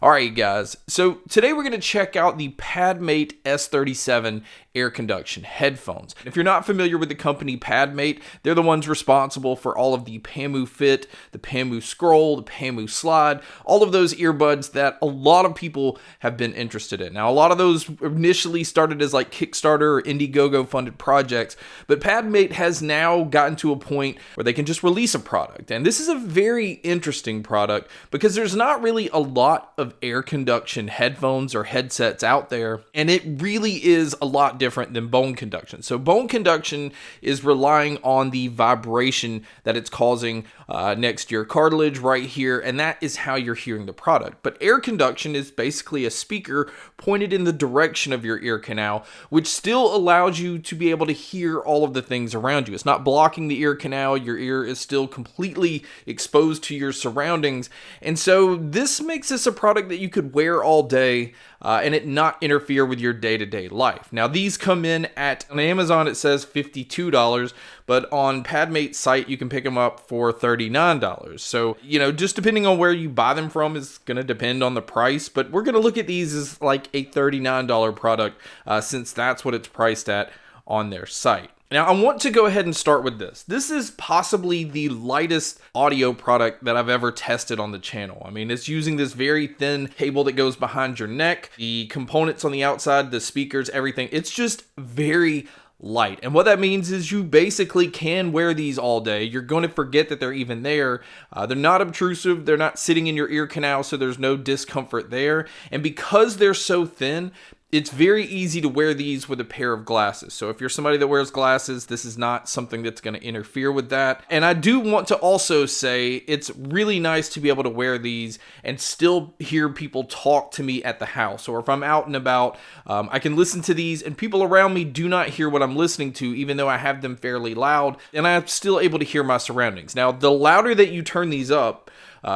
Alright guys, so today we're going to check out the PadMate S37 air conduction headphones. If you're not familiar with the company PadMate, they're the ones responsible for all of the Pamu Fit, the Pamu Scroll, the Pamu Slide, all of those earbuds that a lot of people have been interested in. Now a lot of those initially started as like Kickstarter or Indiegogo funded projects, but PadMate has now gotten to a point where they can just release a product. And this is a very interesting product because there's not really a lot of air conduction headphones or headsets out there, and it really is a lot different than bone conduction. So bone conduction is relying on the vibration that it's causing next to your cartilage right here, and that is how you're hearing the product. But air conduction is basically a speaker pointed in the direction of your ear canal, which still allows you to be able to hear all of the things around you. It's not blocking the ear canal. Your ear is still completely exposed to your surroundings, and so this makes this a product that you could wear all day and it not interfere with your day-to-day life. Now these come in on Amazon it says $52, but on PadMate's site you can pick them up for $39. So, just depending on where you buy them from is going to depend on the price, but we're going to look at these as like a $39 product since that's what it's priced at on their site. Now, I want to go ahead and start with this. This is possibly the lightest audio product that I've ever tested on the channel. I mean, it's using this very thin cable that goes behind your neck, the components on the outside, the speakers, everything. It's just very light. And what that means is you basically can wear these all day. You're going to forget that they're even there. They're not obtrusive. They're not sitting in your ear canal, so there's no discomfort there. And because they're so thin, it's very easy to wear these with a pair of glasses. So if you're somebody that wears glasses, this is not something that's going to interfere with that. And I do want to also say it's really nice to be able to wear these and still hear people talk to me at the house. Or if I'm out and about, I can listen to these and people around me do not hear what I'm listening to, even though I have them fairly loud, and I'm still able to hear my surroundings. Now, the louder that you turn these up,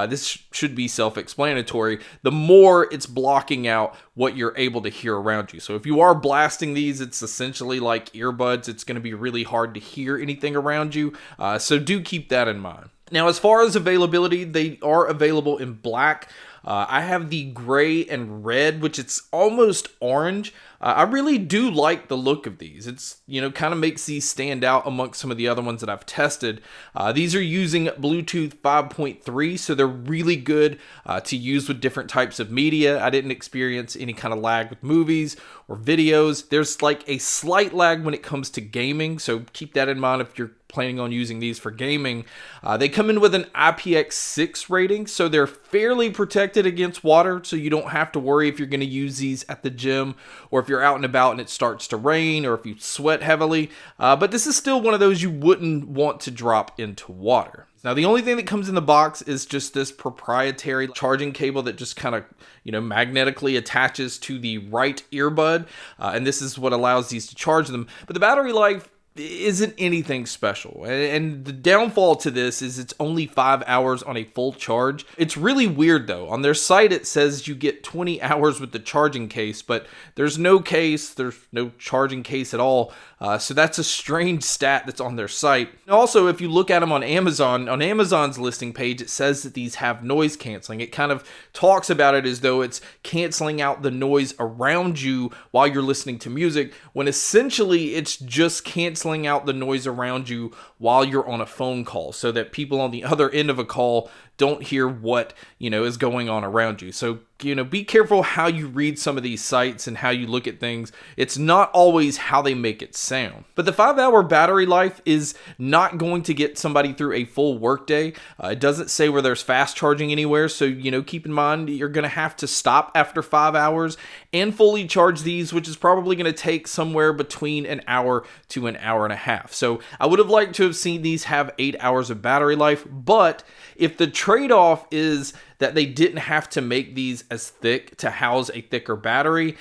this should be self-explanatory, the more it's blocking out what you're able to hear around you. So if you are blasting these, it's essentially like earbuds. It's going to be really hard to hear anything around you. So do keep that in mind. Now, as far as availability, they are available in black. I have the gray and red, which it's almost orange. I really do like the look of these. It's, kind of makes these stand out amongst some of the other ones that I've tested. These are using Bluetooth 5.3, so they're really good to use with different types of media. I didn't experience any kind of lag with movies or videos. There's like a slight lag when it comes to gaming, so keep that in mind if you're planning on using these for gaming. They come in with an IPX6 rating, so they're fairly protected against water, so you don't have to worry if you're going to use these at the gym or if you're out and about and it starts to rain or if you sweat heavily. But this is still one of those you wouldn't want to drop into water. Now, the only thing that comes in the box is just this proprietary charging cable that just kind of, magnetically attaches to the right earbud. And this is what allows these to charge them. But the battery life isn't anything special, and the downfall to this is it's only 5 hours on a full charge. It's really weird though. On their site it says you get 20 hours with the charging case, but there's no charging case at all. So that's a strange stat that's on their site. Also, if you look at them on Amazon's listing page, it says that these have noise canceling. It kind of talks about it as though it's canceling out the noise around you while you're listening to music, when essentially it's just canceling out the noise around you while you're on a phone call, so that people on the other end of a call don't hear what is going on around you. So be careful how you read some of these sites and how you look at things. It's not always how they make it sound. But the 5-hour battery life is not going to get somebody through a full workday. It doesn't say where there's fast charging anywhere, so keep in mind you're going to have to stop after 5 hours and fully charge these, which is probably going to take somewhere between an hour to an hour and a half. So I would have liked to have seen these have 8 hours of battery life, but if the trade-off is that they didn't have to make these as thick to house a thicker battery,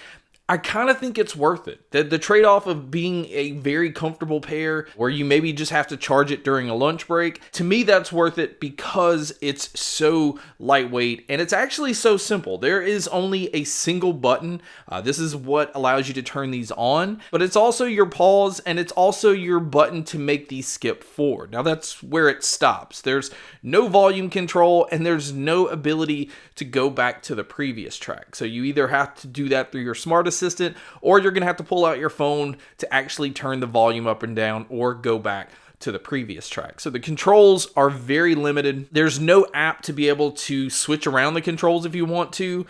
I kind of think it's worth it. The trade-off of being a very comfortable pair where you maybe just have to charge it during a lunch break, to me that's worth it because it's so lightweight and it's actually so simple. There is only a single button. This is what allows you to turn these on, but it's also your pause and it's also your button to make these skip forward. Now that's where it stops. There's no volume control and there's no ability to go back to the previous track. So you either have to do that through your smart assistant or you're going to have to pull out your phone to actually turn the volume up and down or go back to the previous track. So the controls are very limited. There's no app to be able to switch around the controls if you want to.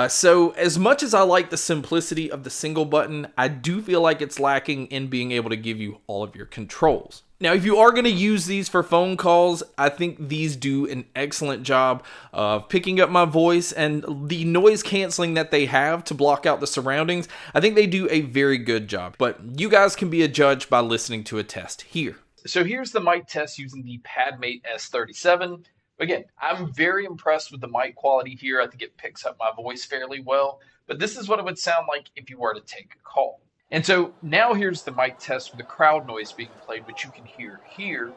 So as much as I like the simplicity of the single button, I do feel like it's lacking in being able to give you all of your controls. Now, if you are going to use these for phone calls, I think these do an excellent job of picking up my voice and the noise canceling that they have to block out the surroundings. I think they do a very good job, but you guys can be a judge by listening to a test here. So here's the mic test using the PadMate S37. Again, I'm very impressed with the mic quality here. I think it picks up my voice fairly well, but this is what it would sound like if you were to take a call. And so now here's the mic test with the crowd noise being played, which you can hear here.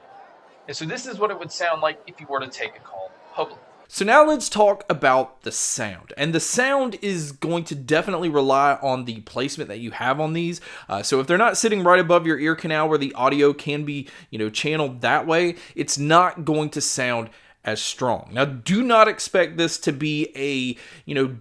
And so this is what it would sound like if you were to take a call in public. So now let's talk about the sound. And the sound is going to definitely rely on the placement that you have on these. So if they're not sitting right above your ear canal where the audio can be, channeled that way, it's not going to sound as strong. Now, do not expect this to be a,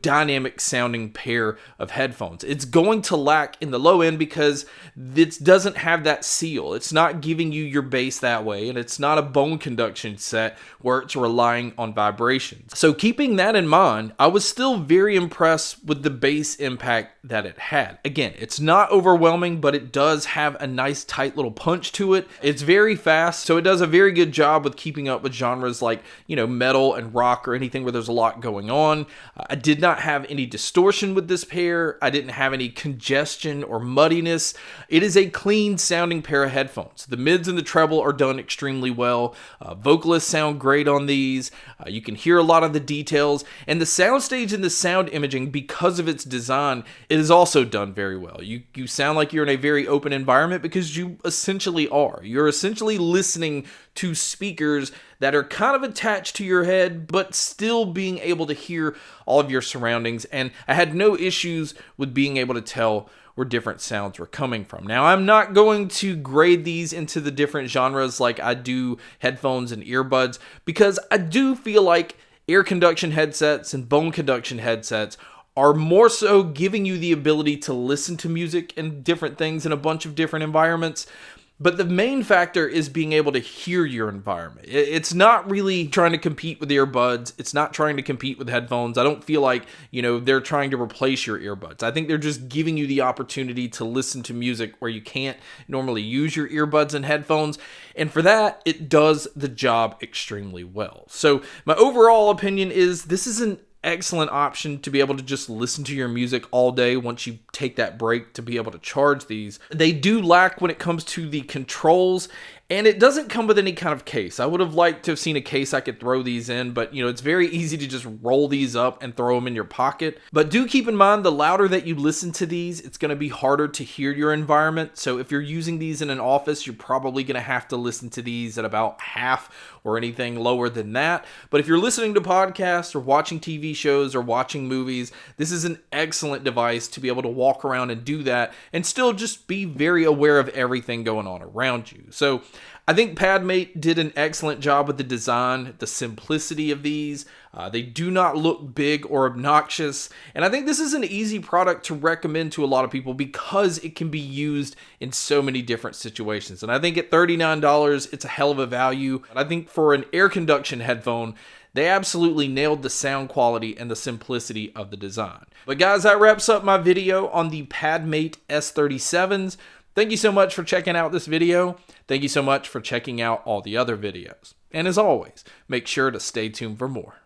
dynamic sounding pair of headphones. It's going to lack in the low end because this doesn't have that seal. It's not giving you your bass that way, and it's not a bone conduction set where it's relying on vibrations. So keeping that in mind, I was still very impressed with the bass impact that it had. Again, it's not overwhelming, but it does have a nice tight little punch to it. It's very fast, so it does a very good job with keeping up with genres like metal and rock or anything where there's a lot going on. I did not have any distortion with this pair. I didn't have any congestion or muddiness. It is a clean sounding pair of headphones. The mids and the treble are done extremely well. Vocalists sound great on these. You can hear a lot of the details, and the soundstage and the sound imaging, because of its design, it is also done very well. You sound like you're in a very open environment because you essentially are. You're essentially listening to speakers that are kind of attached to your head, but still being able to hear all of your surroundings. And I had no issues with being able to tell where different sounds were coming from. Now, I'm not going to grade these into the different genres like I do headphones and earbuds, because I do feel like air conduction headsets and bone conduction headsets are more so giving you the ability to listen to music and different things in a bunch of different environments. But the main factor is being able to hear your environment. It's not really trying to compete with earbuds. It's not trying to compete with headphones. I don't feel like, they're trying to replace your earbuds. I think they're just giving you the opportunity to listen to music where you can't normally use your earbuds and headphones. And for that, it does the job extremely well. So my overall opinion is this is an excellent option to be able to just listen to your music all day once you take that break to be able to charge these. They do lack when it comes to the controls, and it doesn't come with any kind of case. I would have liked to have seen a case I could throw these in, but it's very easy to just roll these up and throw them in your pocket. But do keep in mind, the louder that you listen to these, it's going to be harder to hear your environment. So if you're using these in an office, you're probably going to have to listen to these at about half or anything lower than that. But if you're listening to podcasts or watching TV shows or watching movies, this is an excellent device to be able to walk around and do that and still just be very aware of everything going on around you. So I think PadMate did an excellent job with the design, the simplicity of these. They do not look big or obnoxious. And I think this is an easy product to recommend to a lot of people because it can be used in so many different situations. And I think at $39, it's a hell of a value. I think for an air conduction headphone, they absolutely nailed the sound quality and the simplicity of the design. But guys, that wraps up my video on the PadMate S37s. Thank you so much for checking out this video. Thank you so much for checking out all the other videos. And as always, make sure to stay tuned for more.